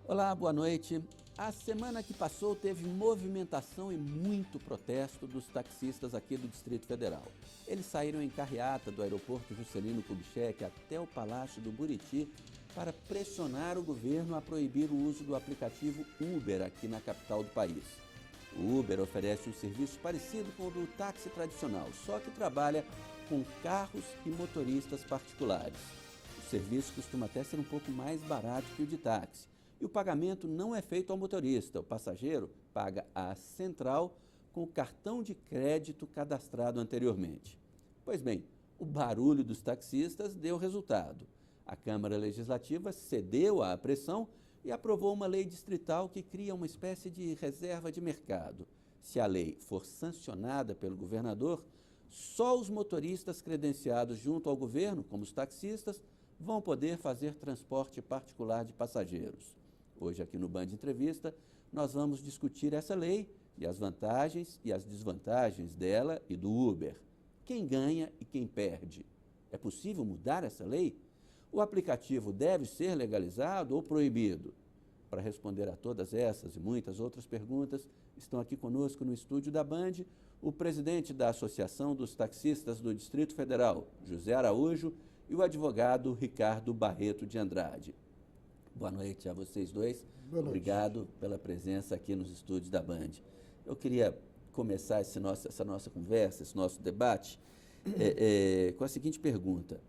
Olá, boa noite. A semana que passou teve movimentação e muito protesto dos taxistas aqui do Distrito Federal. Eles saíram em carreata do aeroporto Juscelino Kubitschek até o Palácio do Buriti para pressionar o governo a proibir o uso do aplicativo Uber aqui na capital do país. O Uber oferece um serviço parecido com o do táxi tradicional, só que trabalha com carros e motoristas particulares. O serviço costuma até ser um pouco mais barato que o de táxi. E o pagamento não é feito ao motorista, o passageiro paga à central com o cartão de crédito cadastrado anteriormente. Pois bem, o barulho dos taxistas deu resultado. A Câmara Legislativa cedeu à pressão e aprovou uma lei distrital que cria uma espécie de reserva de mercado. Se a lei for sancionada pelo governador, só os motoristas credenciados junto ao governo, como os taxistas, vão poder fazer transporte particular de passageiros. Hoje aqui no Band Entrevista, nós vamos discutir essa lei e as vantagens e as desvantagens dela e do Uber. Quem ganha e quem perde? É possível mudar essa lei? O aplicativo deve ser legalizado ou proibido? Para responder a todas essas e muitas outras perguntas, estão aqui conosco no estúdio da Band o presidente da Associação dos Taxistas do Distrito Federal, José Araújo, e o advogado Ricardo Barreto de Andrade. Boa noite a vocês dois. Boa noite. Obrigado pela presença aqui nos estúdios da Band. Eu queria começar essa nossa conversa, esse nosso debate, com a seguinte pergunta.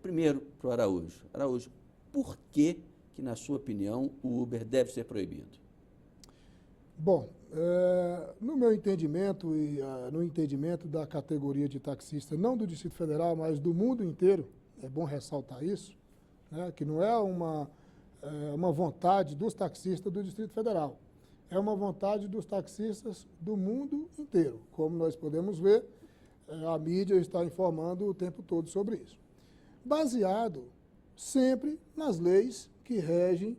Primeiro, para o Araújo. Araújo, por que, na sua opinião, o Uber deve ser proibido? Bom, no meu entendimento e no entendimento da categoria de taxista, não do Distrito Federal, mas do mundo inteiro, é bom ressaltar isso, né, que não é uma vontade dos taxistas do Distrito Federal, é uma vontade dos taxistas do mundo inteiro. Como nós podemos ver, a mídia está informando o tempo todo sobre isso. Baseado sempre nas leis que regem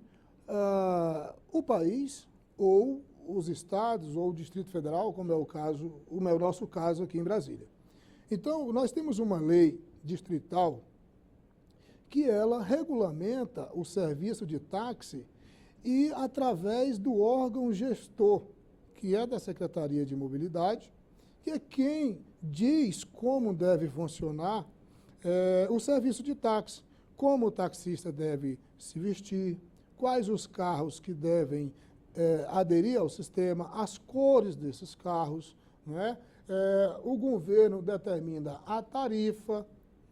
o país ou os estados ou o Distrito Federal, como é o nosso caso aqui em Brasília. Então, nós temos uma lei distrital que ela regulamenta o serviço de táxi e através do órgão gestor, que é da Secretaria de Mobilidade, que é quem diz como deve funcionar o serviço de táxi, como o taxista deve se vestir, quais os carros que devem aderir ao sistema, as cores desses carros, né? O governo determina a tarifa,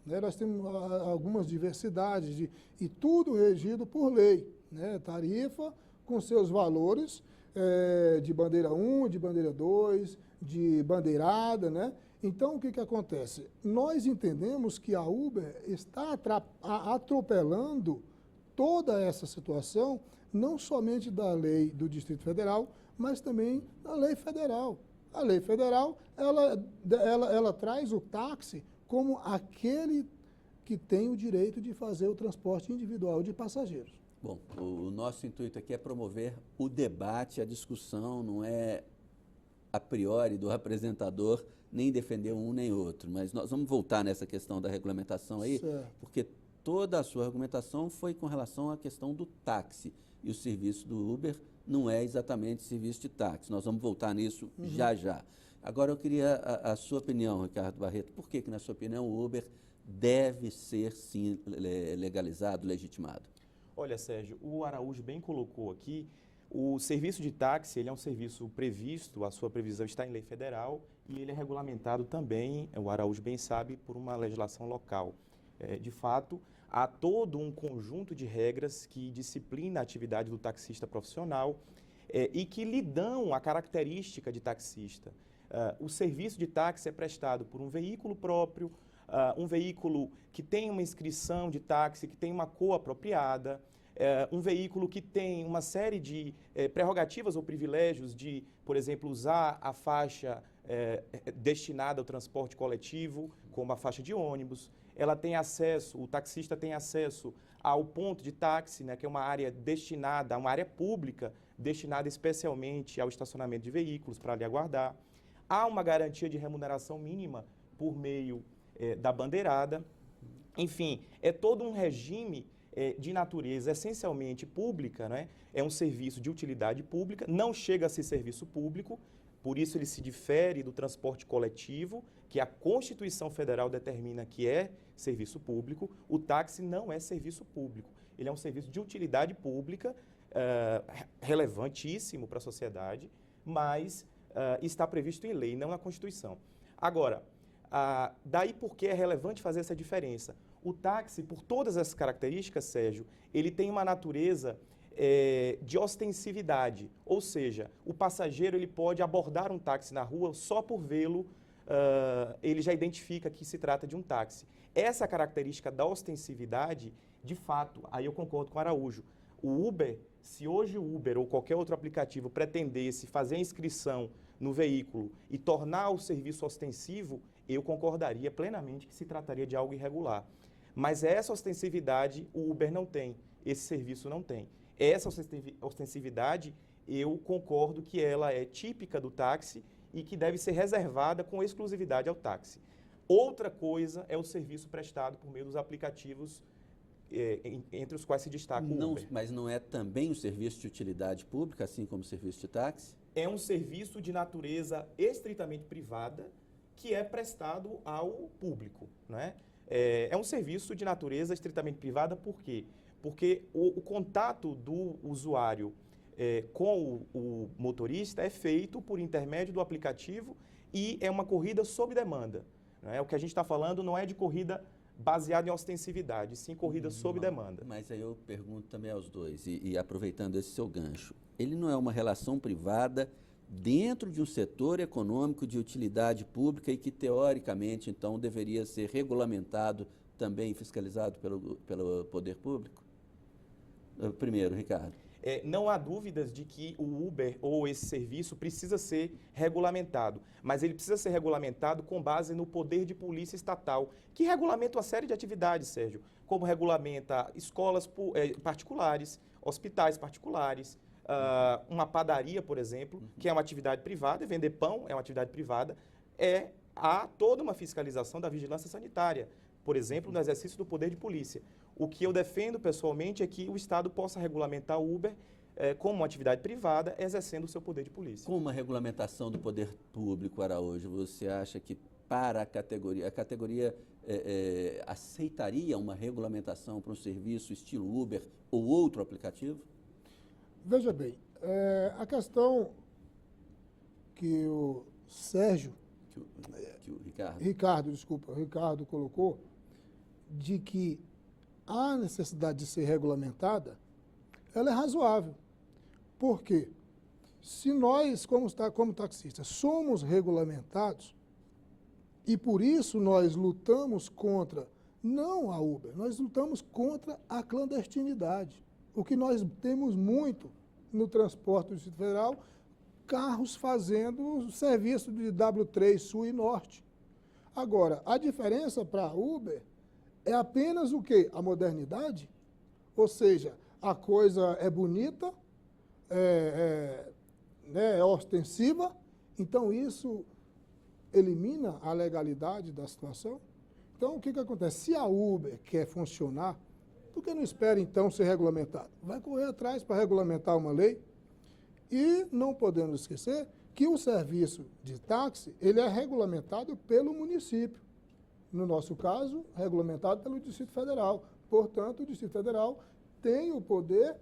né? Nós temos algumas diversidades e tudo regido por lei, né? Tarifa com seus valores de bandeira 1, de bandeira 2, de bandeirada, né? Então, o que acontece? Nós entendemos que a Uber está atropelando toda essa situação, não somente da lei do Distrito Federal, mas também da lei federal. A lei federal, ela traz o táxi como aquele que tem o direito de fazer o transporte individual de passageiros. Bom, o nosso intuito aqui é promover o debate, a discussão, não é a priori do apresentador nem defender um nem outro, mas nós vamos voltar nessa questão da regulamentação aí, certo, porque toda a sua argumentação foi com relação à questão do táxi, e o serviço do Uber não é exatamente serviço de táxi. Nós vamos voltar nisso já já. Agora eu queria a sua opinião, Ricardo Barreto. Por que, na sua opinião, o Uber deve ser, sim, legalizado, legitimado? Olha, Sérgio, o Araújo bem colocou aqui, o serviço de táxi ele é um serviço previsto, a sua previsão está em lei federal e ele é regulamentado também, o Araújo bem sabe, por uma legislação local. De fato, há todo um conjunto de regras que disciplina a atividade do taxista profissional e que lhe dão a característica de taxista. O serviço de táxi é prestado por um veículo próprio, um veículo que tem uma inscrição de táxi, que tem uma cor apropriada, um veículo que tem uma série de prerrogativas ou privilégios de, por exemplo, usar a faixa destinada ao transporte coletivo, como a faixa de ônibus. Ela tem acesso, o taxista tem acesso ao ponto de táxi, né, que é uma área destinada, uma área pública, destinada especialmente ao estacionamento de veículos para lhe aguardar. Há uma garantia de remuneração mínima por meio da bandeirada. Enfim, é todo um regime de natureza essencialmente pública, né? É um serviço de utilidade pública, não chega a ser serviço público, por isso ele se difere do transporte coletivo, que a Constituição Federal determina que é serviço público. O táxi não é serviço público, ele é um serviço de utilidade pública, relevantíssimo para a sociedade, mas está previsto em lei, não na Constituição. Agora, daí por que é relevante fazer essa diferença? O táxi, por todas essas características, Sérgio, ele tem uma natureza de ostensividade, ou seja, o passageiro ele pode abordar um táxi na rua só por vê-lo, ele já identifica que se trata de um táxi. Essa característica da ostensividade, de fato, aí eu concordo com o Araújo, o Uber, se hoje o Uber ou qualquer outro aplicativo pretendesse fazer a inscrição no veículo e tornar o serviço ostensivo, eu concordaria plenamente que se trataria de algo irregular. Mas essa ostensividade o Uber não tem, esse serviço não tem. Essa ostensividade, eu concordo que ela é típica do táxi e que deve ser reservada com exclusividade ao táxi. Outra coisa é o serviço prestado por meio dos aplicativos, entre os quais se destaca o Uber. Mas não é também um serviço de utilidade pública, assim como o serviço de táxi? É um serviço de natureza estritamente privada que é prestado ao público, né? É um serviço de natureza estritamente privada, por quê? Porque o contato do usuário com o motorista é feito por intermédio do aplicativo e é uma corrida sob demanda, né? O que a gente está falando não é de corrida baseada em ostensividade, sim corrida sob demanda. Mas aí eu pergunto também aos dois, e aproveitando esse seu gancho, ele não é uma relação privada dentro de um setor econômico de utilidade pública e que, teoricamente, então, deveria ser regulamentado também e fiscalizado pelo poder público? Primeiro, Ricardo. Não há dúvidas de que o Uber ou esse serviço precisa ser regulamentado, mas ele precisa ser regulamentado com base no poder de polícia estatal, que regulamenta uma série de atividades, Sérgio, como regulamenta escolas particulares, hospitais particulares, uma padaria, por exemplo, que é uma atividade privada, vender pão é uma atividade privada, há toda uma fiscalização da vigilância sanitária, por exemplo, no exercício do poder de polícia. O que eu defendo pessoalmente é que o Estado possa regulamentar o Uber como uma atividade privada, exercendo o seu poder de polícia. Com uma regulamentação do poder público, Araújo, você acha que para a categoria aceitaria uma regulamentação para um serviço estilo Uber ou outro aplicativo? Veja bem, a questão que o Sérgio, o Ricardo colocou, de que há necessidade de ser regulamentada, ela é razoável. Por quê? Se nós, como taxistas, somos regulamentados, e por isso nós lutamos contra, não a Uber, nós lutamos contra a clandestinidade. O que nós temos muito no transporte do Distrito Federal, carros fazendo serviço de W3 Sul e Norte. Agora, a diferença para a Uber é apenas o quê? A modernidade? Ou seja, a coisa é bonita, é ostensiva, então isso elimina a legalidade da situação. Então, o que acontece? Se a Uber quer funcionar, por que não espera, então, ser regulamentado? Vai correr atrás para regulamentar uma lei. E não podemos esquecer que o serviço de táxi, ele é regulamentado pelo município. No nosso caso, regulamentado pelo Distrito Federal. Portanto, o Distrito Federal tem o poder,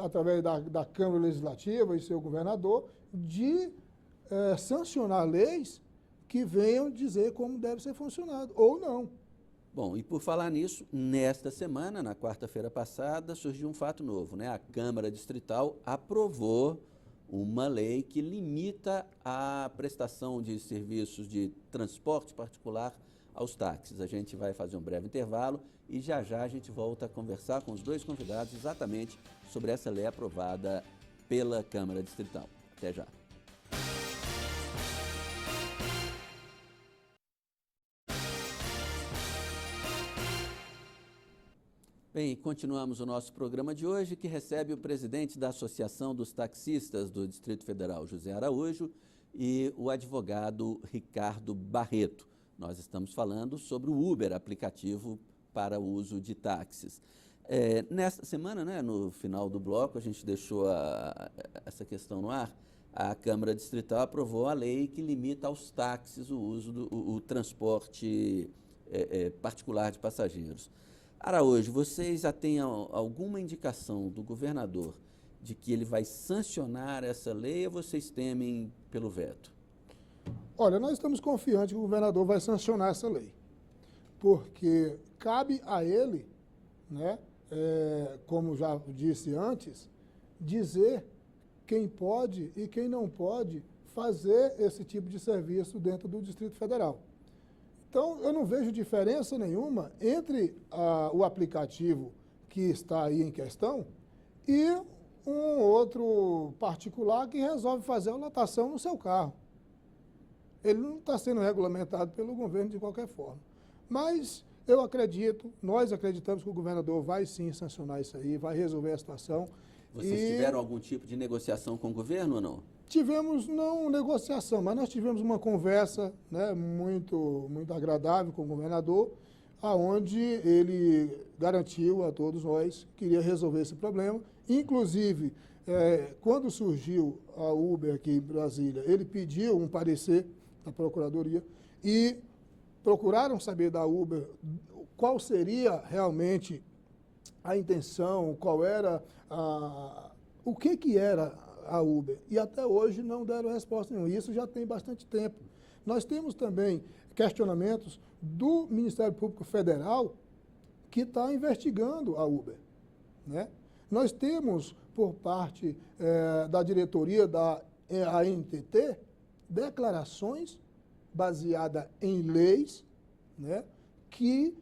através da Câmara Legislativa e seu governador, de sancionar leis que venham dizer como deve ser funcionado, ou não. Bom, e por falar nisso, nesta semana, na quarta-feira passada, surgiu um fato novo, né? A Câmara Distrital aprovou uma lei que limita a prestação de serviços de transporte particular aos táxis. A gente vai fazer um breve intervalo e já a gente volta a conversar com os dois convidados exatamente sobre essa lei aprovada pela Câmara Distrital. Até já. Bem, continuamos o nosso programa de hoje, que recebe o presidente da Associação dos Taxistas do Distrito Federal, José Araújo, e o advogado Ricardo Barreto. Nós estamos falando sobre o Uber, aplicativo para o uso de táxis. Nesta semana, né, no final do bloco, a gente deixou essa questão no ar. A Câmara Distrital aprovou a lei que limita aos táxis o uso do transporte particular de passageiros. Araújo, vocês já têm alguma indicação do governador de que ele vai sancionar essa lei ou vocês temem pelo veto? Olha, nós estamos confiantes que o governador vai sancionar essa lei, porque cabe a ele, né, como já disse antes, dizer quem pode e quem não pode fazer esse tipo de serviço dentro do Distrito Federal. Então, eu não vejo diferença nenhuma entre o aplicativo que está aí em questão e um outro particular que resolve fazer a lotação no seu carro. Ele não está sendo regulamentado pelo governo de qualquer forma. Mas eu acredito, nós acreditamos que o governador vai sim sancionar isso aí, vai resolver a situação. Vocês tiveram algum tipo de negociação com o governo ou não? Tivemos, não negociação, mas nós tivemos uma conversa, né, muito agradável com o governador, aonde ele garantiu a todos nós que iria resolver esse problema. Inclusive, quando surgiu a Uber aqui em Brasília, ele pediu um parecer da Procuradoria e procuraram saber da Uber qual seria realmente a intenção, qual era o que era a Uber. E até hoje não deram resposta nenhuma. Isso já tem bastante tempo. Nós temos também questionamentos do Ministério Público Federal que está investigando a Uber, né? Nós temos, por parte da diretoria da ANTT, declarações baseadas em leis, né, que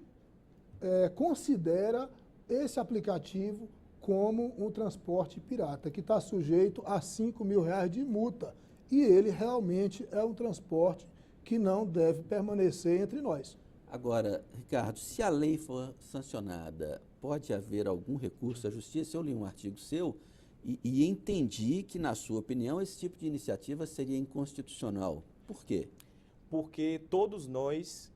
considera esse aplicativo como um transporte pirata, que está sujeito a R$5 mil de multa. E ele realmente é um transporte que não deve permanecer entre nós. Agora, Ricardo, se a lei for sancionada, pode haver algum recurso à justiça? Eu li um artigo seu e entendi que, na sua opinião, esse tipo de iniciativa seria inconstitucional. Por quê? Porque todos nós,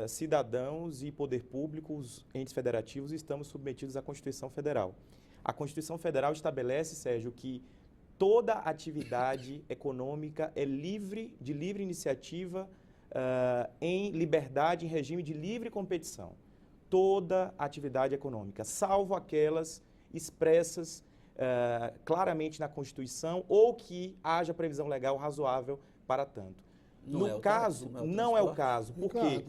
cidadãos e poder público, os entes federativos, estamos submetidos à Constituição Federal. A Constituição Federal estabelece, Sérgio, que toda atividade econômica é de livre iniciativa, em liberdade, em regime de livre competição. Toda atividade econômica, salvo aquelas expressas claramente na Constituição ou que haja previsão legal razoável para tanto. No caso, não é o caso, porque,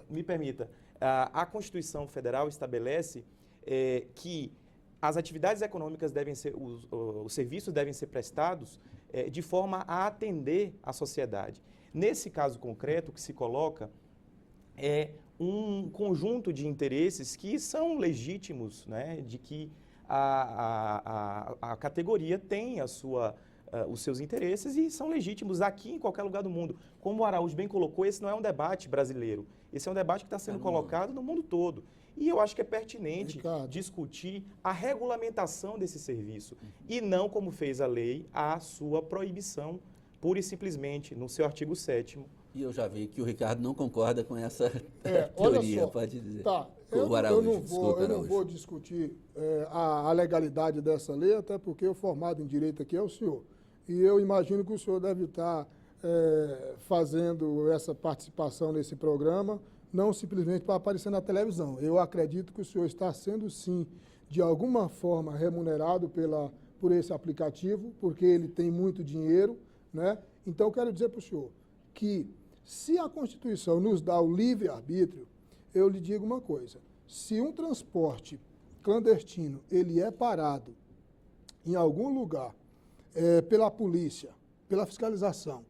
me permita, a Constituição Federal estabelece que as atividades econômicas devem ser, os serviços devem ser prestados de forma a atender a sociedade. Nesse caso concreto, o que se coloca é um conjunto de interesses que são legítimos, né, de que a categoria tem os seus interesses e são legítimos aqui em qualquer lugar do mundo. Como o Araújo bem colocou, esse não é um debate brasileiro, esse é um debate que está sendo colocado no mundo todo. E eu acho que é pertinente, Ricardo, discutir a regulamentação desse serviço e não, como fez a lei, a sua proibição, pura e simplesmente, no seu artigo 7º. E eu já vi que o Ricardo não concorda com essa teoria, pode dizer. Tá, eu não vou discutir a legalidade dessa lei, até porque o formado em direito aqui é o senhor. E eu imagino que o senhor deve estar fazendo essa participação nesse programa, não simplesmente para aparecer na televisão. Eu acredito que o senhor está sendo, sim, de alguma forma remunerado por esse aplicativo, porque ele tem muito dinheiro, né? Então, eu quero dizer para o senhor que, se a Constituição nos dá o livre-arbítrio, eu lhe digo uma coisa: se um transporte clandestino ele é parado em algum lugar pela polícia, pela fiscalização,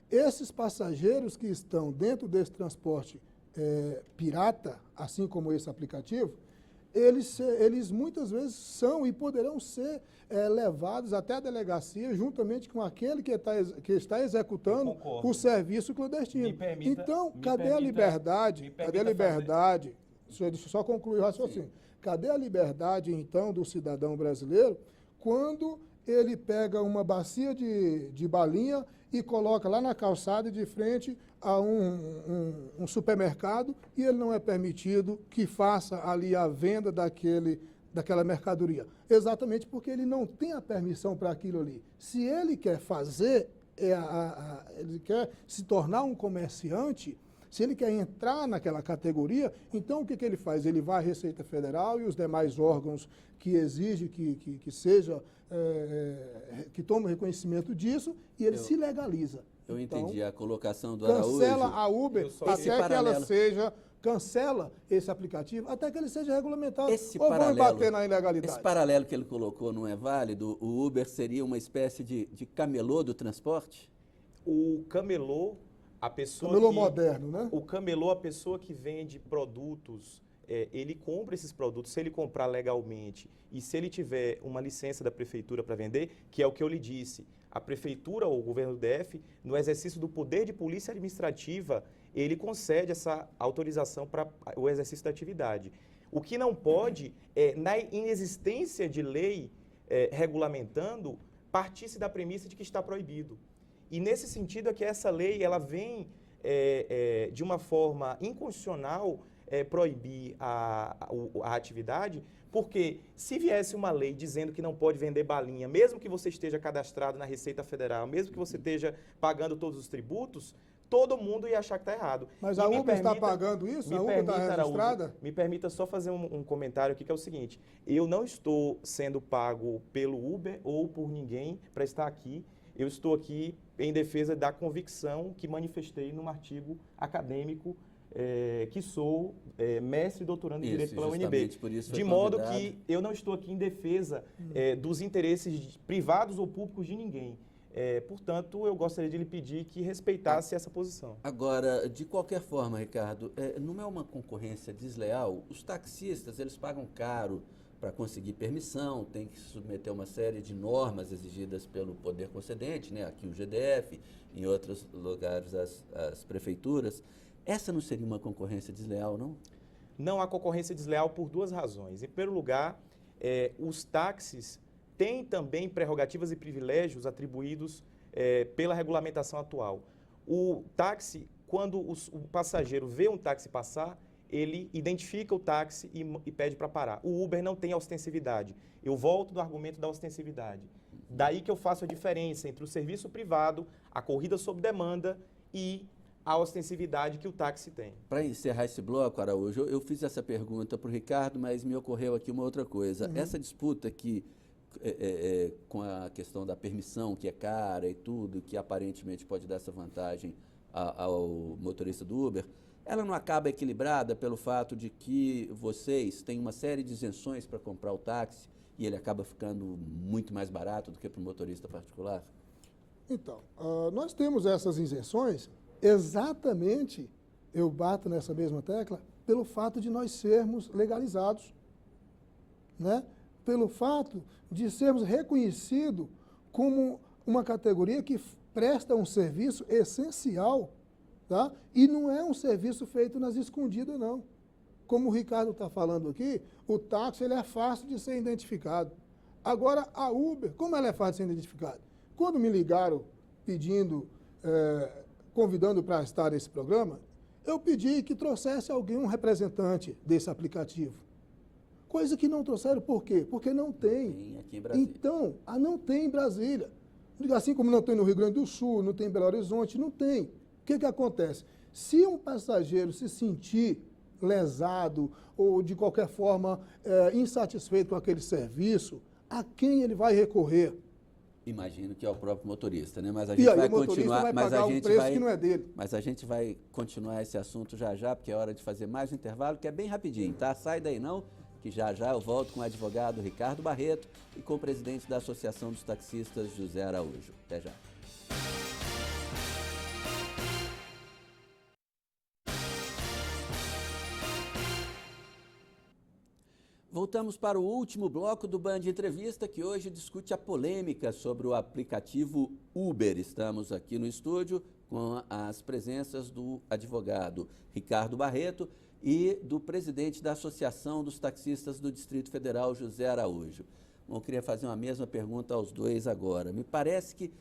esses passageiros que estão dentro desse transporte pirata, assim como esse aplicativo, eles muitas vezes são e poderão ser levados até a delegacia juntamente com aquele que está executando o serviço clandestino. Então, cadê a liberdade? Cadê a liberdade? Deixa eu só concluir o raciocínio. Sim. Cadê a liberdade, então, do cidadão brasileiro quando ele pega uma bacia de balinha e coloca lá na calçada de frente a um supermercado e ele não é permitido que faça ali a venda daquela mercadoria. Exatamente porque ele não tem a permissão para aquilo ali. Se ele quer fazer, ele quer se tornar um comerciante, se ele quer entrar naquela categoria, então o que ele faz? Ele vai à Receita Federal e os demais órgãos que exigem que seja, que tome reconhecimento disso, e ele se legaliza. Eu então, entendi a colocação do Araújo. Cancela a Uber até que ela seja, cancela esse aplicativo até que ele seja regulamentado. Ou vão bater na ilegalidade? Esse paralelo que ele colocou não é válido? O Uber seria uma espécie de camelô do transporte? O camelô, a pessoa camelô moderno, né? O camelô, a pessoa que vende produtos, ele compra esses produtos, se ele comprar legalmente e se ele tiver uma licença da prefeitura para vender, que é o que eu lhe disse, a prefeitura ou o governo do DF, no exercício do poder de polícia administrativa, ele concede essa autorização para o exercício da atividade. O que não pode é, na inexistência de lei regulamentando, partir-se da premissa de que está proibido. E nesse sentido é que essa lei ela vem de uma forma inconstitucional proibir a atividade, porque se viesse uma lei dizendo que não pode vender balinha, mesmo que você esteja cadastrado na Receita Federal, mesmo que você esteja pagando todos os tributos, todo mundo ia achar que está errado. Mas a Uber está pagando isso? A Uber está registrada? Me permita só fazer um comentário aqui, que é o seguinte. Eu não estou sendo pago pelo Uber ou por ninguém para estar aqui. Eu estou aqui em defesa da convicção que manifestei num artigo acadêmico que sou mestre e doutorando em Direito pela UNB. De modo que eu não estou aqui em defesa dos interesses privados ou públicos de ninguém. Portanto, eu gostaria de lhe pedir que respeitasse essa posição. Agora, de qualquer forma, Ricardo, não é uma concorrência desleal? Os taxistas, eles pagam caro para conseguir permissão, tem que submeter uma série de normas exigidas pelo poder concedente, né? Aqui o GDF, em outros lugares as prefeituras. Essa não seria uma concorrência desleal, não? Não há concorrência desleal por duas razões. Em primeiro lugar, os táxis têm também prerrogativas e privilégios atribuídos pela regulamentação atual. O táxi, quando o passageiro vê um táxi passar, ele identifica o táxi e pede para parar. O Uber não tem ostensividade. Eu volto do argumento da ostensividade. Daí que eu faço a diferença entre o serviço privado, a corrida sob demanda e a ostensividade que o táxi tem. Para encerrar esse bloco, Araújo, eu fiz essa pergunta para o Ricardo, mas me ocorreu aqui uma outra coisa. Essa disputa que, com a questão da permissão, que é cara e tudo, que aparentemente pode dar essa vantagem ao motorista do Uber, ela não acaba equilibrada pelo fato de que vocês têm uma série de isenções para comprar o táxi e ele acaba ficando muito mais barato do que para o motorista particular? Então, nós temos essas isenções exatamente, eu bato nessa mesma tecla, pelo fato de nós sermos legalizados, né? Pelo fato de sermos reconhecidos como uma categoria que presta um serviço essencial, tá? E não é um serviço feito nas escondidas, não. Como o Ricardo está falando aqui, o táxi ele é fácil de ser identificado. Agora, a Uber, como ela é fácil de ser identificada? Quando me ligaram pedindo, convidando para estar nesse programa, eu pedi que trouxesse alguém, um representante desse aplicativo. Coisa que não trouxeram, por quê? Porque não tem. Tem aqui em Brasília. Então, não tem em Brasília. Assim como não tem no Rio Grande do Sul, não tem em Belo Horizonte, não tem. O que acontece? Se um passageiro se sentir lesado ou, de qualquer forma, insatisfeito com aquele serviço, a quem ele vai recorrer? Imagino que é o próprio motorista, né? Mas a gente vai continuar, mas a gente vai, que não é dele. Mas a gente vai continuar esse assunto já, porque é hora de fazer mais um intervalo, que é bem rapidinho, tá? Sai daí não, que já eu volto com o advogado Ricardo Barreto e com o presidente da Associação dos Taxistas, José Araújo. Até já. Voltamos para o último bloco do Band Entrevista, que hoje discute a polêmica sobre o aplicativo Uber. Estamos aqui no estúdio com as presenças do advogado Ricardo Barreto e do presidente da Associação dos Taxistas do Distrito Federal, José Araújo. Bom, eu queria fazer uma mesma pergunta aos dois agora. Me parece que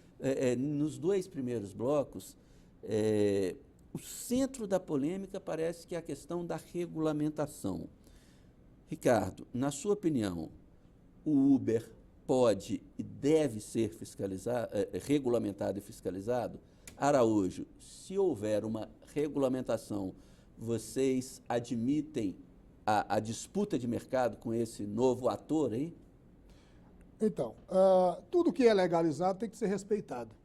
nos 2 primeiros blocos, o centro da polêmica parece que é a questão da regulamentação. Ricardo, na sua opinião, o Uber pode e deve ser regulamentado e fiscalizado? Araújo, se houver uma regulamentação, vocês admitem a disputa de mercado com esse novo ator aí? Então, tudo que é legalizado tem que ser respeitado.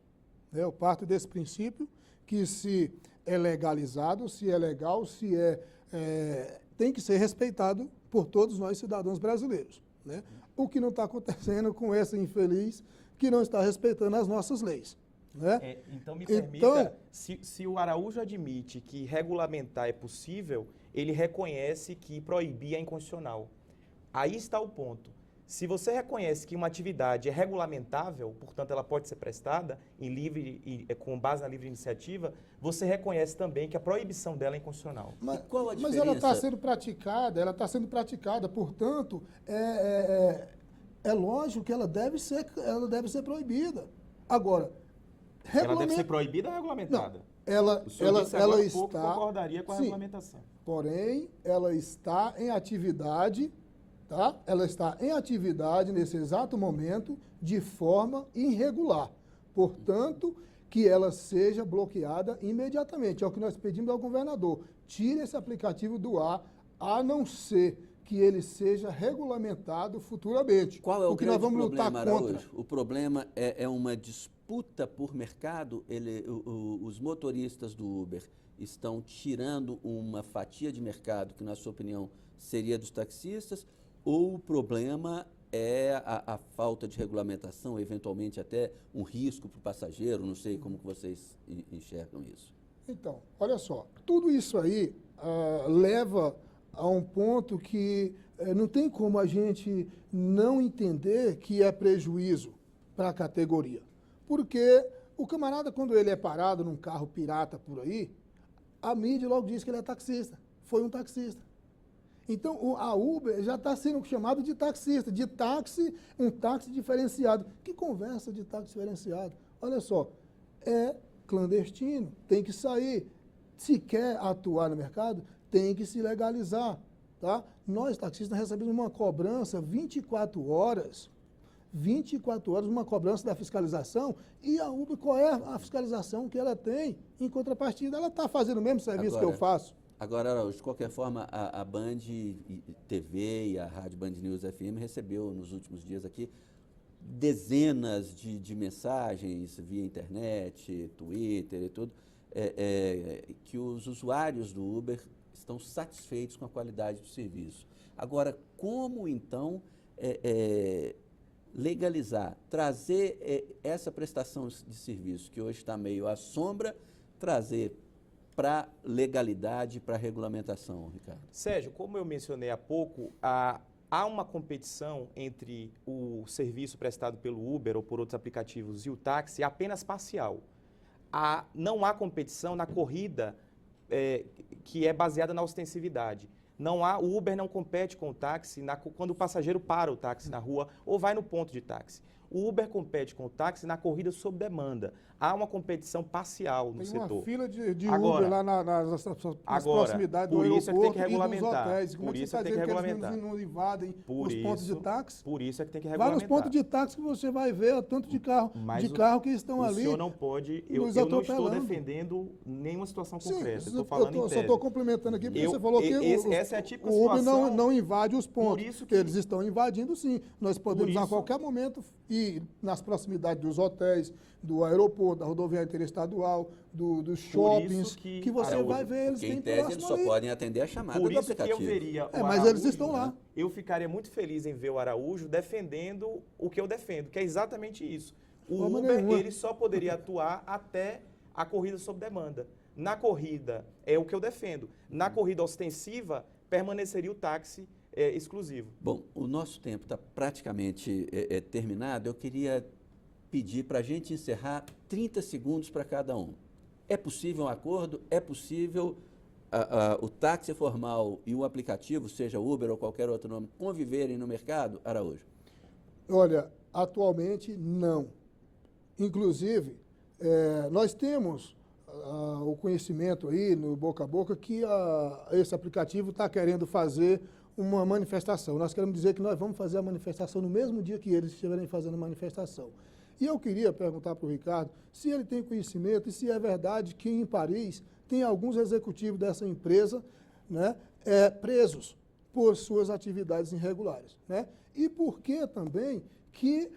Eu parto desse princípio que se é legalizado, se é legal, tem que ser respeitado por todos nós cidadãos brasileiros, né? O que não está acontecendo com esse infeliz que não está respeitando as nossas leis, né? Então, me permita, se o Araújo admite que regulamentar é possível, ele reconhece que proibir é inconstitucional. Aí está o ponto. Se você reconhece que uma atividade é regulamentável, portanto ela pode ser prestada com base na livre iniciativa, você reconhece também que a proibição dela é inconstitucional. Mas qual a diferença? Mas ela está sendo praticada, portanto, é lógico que ela deve ser proibida. Agora, ela deve ser proibida ou regulamentada? Não, ela está... concordaria com a regulamentação. Porém, ela está em atividade... Tá? Ela está em atividade nesse exato momento de forma irregular. Portanto, que ela seja bloqueada imediatamente. É o que nós pedimos ao governador. Tire esse aplicativo do ar, a não ser que ele seja regulamentado futuramente. Qual é o grande problema, Araújo? O problema é uma disputa por mercado. Os motoristas do Uber estão tirando uma fatia de mercado que, na sua opinião, seria dos taxistas, ou o problema é a falta de regulamentação, eventualmente até um risco para o passageiro? Não sei como que vocês enxergam isso. Então, olha só, tudo isso aí leva a um ponto que não tem como a gente não entender que é prejuízo para a categoria. Porque o camarada, quando ele é parado num carro pirata por aí, a mídia logo diz que ele é taxista, foi um taxista. Então, a Uber já está sendo chamado de taxista, de táxi, um táxi diferenciado. Que conversa de táxi diferenciado? Olha só, é clandestino, tem que sair. Se quer atuar no mercado, tem que se legalizar, tá? Nós, taxistas, recebemos uma cobrança 24 horas, uma cobrança da fiscalização, e a Uber, qual é a fiscalização que ela tem? Em contrapartida, ela está fazendo o mesmo serviço que eu faço. Agora, Araújo, de qualquer forma, a Band TV e a Rádio Band News FM recebeu nos últimos dias aqui dezenas de mensagens via internet, Twitter e tudo, que os usuários do Uber estão satisfeitos com a qualidade do serviço. Agora, como então legalizar, trazer essa prestação de serviço que hoje está meio à sombra, trazer para legalidade, para regulamentação, Ricardo? Sérgio, como eu mencionei há pouco, há uma competição entre o serviço prestado pelo Uber ou por outros aplicativos e o táxi apenas parcial. Não há competição na corrida que é baseada na ostensividade. O Uber não compete com o táxi quando o passageiro para o táxi na rua ou vai no ponto de táxi. O Uber compete com o táxi na corrida sob demanda. Há uma competição parcial no setor. Tem uma fila de Uber lá nas proximidades do aeroporto e dos hotéis. Como por é que isso você está tem que dizendo que regulamentar. eles não invadem os pontos de táxi? Por isso é que tem que Vai regulamentar. nos pontos de táxi que você vai ver o tanto de carro que estão ali. O senhor não pode... Eu não estou defendendo nenhuma situação concreta. Estou falando em tese. Só estou complementando aqui, porque você falou que essa é a típica o Uber situação, não invade os pontos. Por isso que eles estão invadindo, sim. Nós podemos, a qualquer momento, ir nas proximidades dos hotéis, do aeroporto, da rodoviária interestadual, dos shoppings, que você vai ver eles em tese, eles só podem atender a chamada do aplicativo. Por isso que eu veria o mas Araújo, eles estão lá. Eu ficaria muito feliz em ver o Araújo defendendo o que eu defendo, que é exatamente isso. O Uber, ele só poderia atuar até a corrida sob demanda. Na corrida, é o que eu defendo. Na corrida ostensiva, permaneceria o táxi exclusivo. Bom, o nosso tempo está praticamente terminado. Eu queria pedir para a gente encerrar 30 segundos para cada um. É possível um acordo? É possível o táxi formal e o aplicativo, seja Uber ou qualquer outro nome, conviverem no mercado, Araújo? Olha, atualmente não. Inclusive, nós temos o conhecimento aí, no boca a boca, que esse aplicativo está querendo fazer uma manifestação. Nós queremos dizer que nós vamos fazer a manifestação no mesmo dia que eles estiverem fazendo a manifestação. E eu queria perguntar para o Ricardo se ele tem conhecimento e se é verdade que em Paris tem alguns executivos dessa empresa, né, presos por suas atividades irregulares, né? E por que também que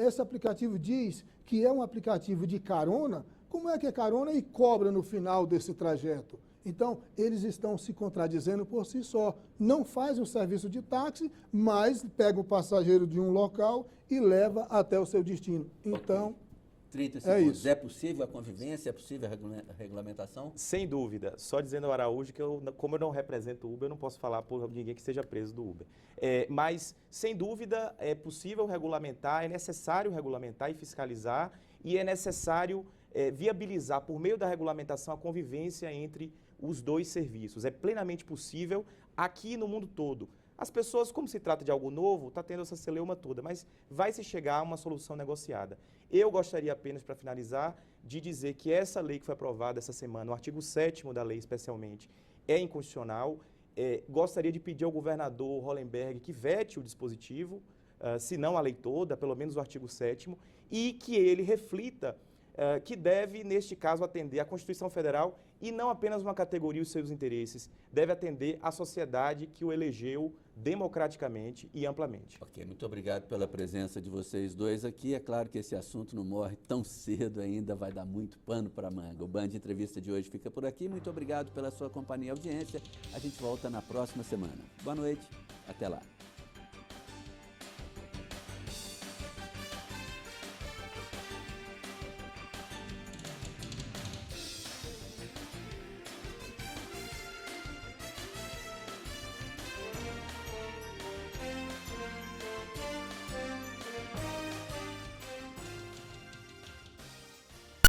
esse aplicativo diz que é um aplicativo de carona? Como é que é carona e cobra no final desse trajeto? Então, eles estão se contradizendo por si só. Não faz um serviço de táxi, mas pega o passageiro de um local e leva até o seu destino. Então, 30 segundos. isso. É possível a convivência? É possível a regulamentação? Sem dúvida. Só dizendo ao Araújo que, como eu não represento o Uber, eu não posso falar por ninguém que seja preso do Uber. Mas, sem dúvida, é possível regulamentar, é necessário regulamentar e fiscalizar, e é necessário viabilizar, por meio da regulamentação, a convivência entre os dois serviços. É plenamente possível aqui no mundo todo. As pessoas, como se trata de algo novo, está tendo essa celeuma toda, mas vai se chegar a uma solução negociada. Eu gostaria apenas, para finalizar, de dizer que essa lei que foi aprovada essa semana, o artigo 7º da lei especialmente, é inconstitucional. Gostaria de pedir ao governador Hollenberg que vete o dispositivo, se não a lei toda, pelo menos o artigo 7º, e que ele reflita que deve, neste caso, atender à Constituição Federal e não apenas uma categoria e os seus interesses, deve atender à sociedade que o elegeu democraticamente e amplamente. Ok, muito obrigado pela presença de vocês dois aqui. É claro que esse assunto não morre tão cedo ainda, vai dar muito pano para manga. O Band Entrevista de hoje fica por aqui. Muito obrigado pela sua companhia e audiência. A gente volta na próxima semana. Boa noite, até lá.